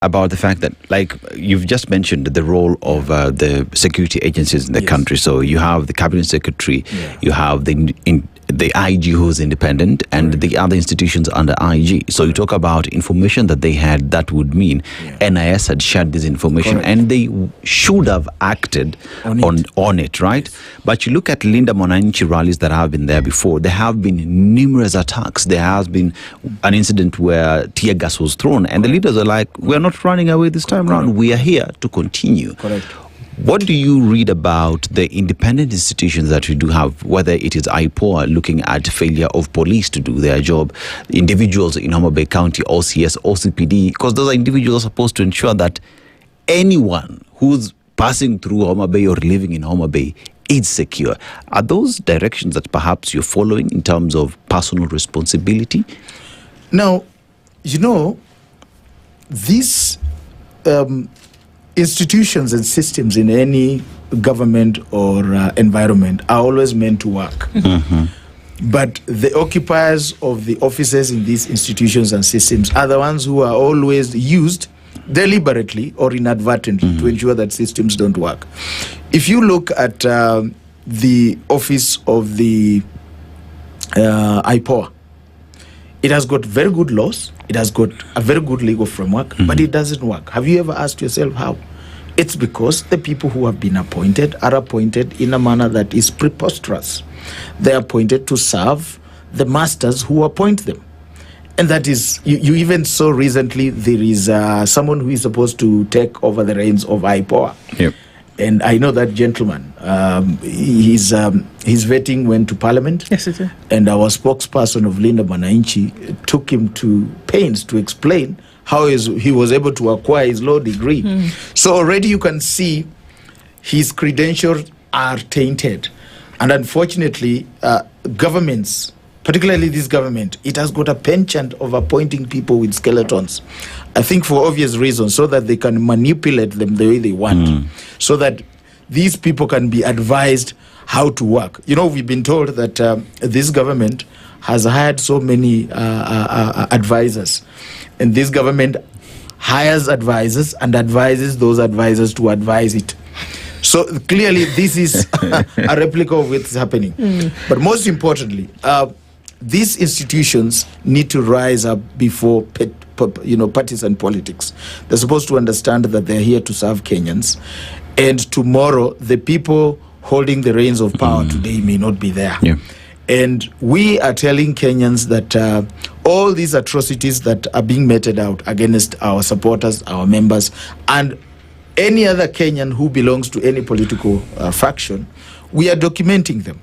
about the fact that, like you've just mentioned, the role of the security agencies in the country. So you have the cabinet secretary, you have the IG who's independent, and the other institutions under IG. So you talk about information that they had, that would mean NIS had shared this information, and they should have acted on it, right? But you look at Linda Mwananchi rallies that have been there before, there have been numerous attacks. There has been an incident where tear gas was thrown, and the leaders are like, we're not running away this time around. We are here to continue. What do you read about the independent institutions that we do have, whether it is IPOA looking at failure of police to do their job, individuals in Homa Bay County, OCS, OCPD, because those are individuals supposed to ensure that anyone who's passing through Homa Bay or living in Homa Bay is secure. Are those directions that perhaps you're following in terms of personal responsibility? Now, you know, these institutions and systems in any government or environment are always meant to work. But the occupiers of the offices in these institutions and systems are the ones who are always used deliberately or inadvertently to ensure that systems don't work. If you look at the office of the IPOA, it has got very good laws, it has got a very good legal framework, but it doesn't work. Have you ever asked yourself how? It's because the people who have been appointed are appointed in a manner that is preposterous. They're appointed to serve the masters who appoint them. And that is, you even saw recently, there is someone who is supposed to take over the reins of IPOA. And I know that gentleman. His vetting went to Parliament. Yes, it is. And our spokesperson of Linda Mwananchi took him to pains to explain how he was able to acquire his law degree. So already you can see his credentials are tainted. And unfortunately, governments, particularly this government, it has got a penchant of appointing people with skeletons. I think for obvious reasons, so that they can manipulate them the way they want, so that these people can be advised how to work. You know, we've been told that this government has hired so many advisors, and this government hires advisors and advises those advisors to advise it. So clearly this is a replica of what's happening. But most importantly, these institutions need to rise up before partisan politics. They're supposed to understand that they're here to serve Kenyans, and tomorrow the people holding the reins of power today may not be there. And we are telling Kenyans that all these atrocities that are being meted out against our supporters, our members, and any other Kenyan who belongs to any political faction, we are documenting them.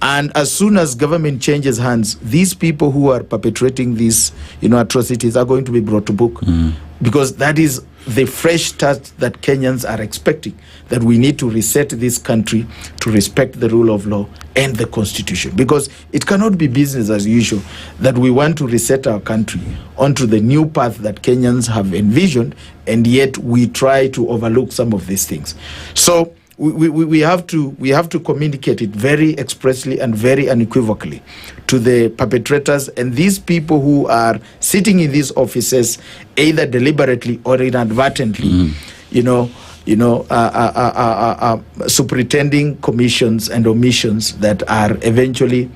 And as soon as government changes hands, these people who are perpetrating these, atrocities are going to be brought to book, because that is the fresh start that Kenyans are expecting. That we need to reset this country to respect the rule of law and the Constitution, because it cannot be business as usual that we want to reset our country onto the new path that Kenyans have envisioned, and yet we try to overlook some of these things. So we have to communicate it very expressly and very unequivocally to the perpetrators and these people who are sitting in these offices, either deliberately or inadvertently, superintending commissions and omissions that are eventually,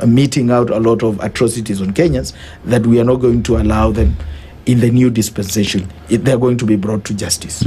meting out a lot of atrocities on Kenyans, that we are not going to allow them in the new dispensation. They're going to be brought to justice.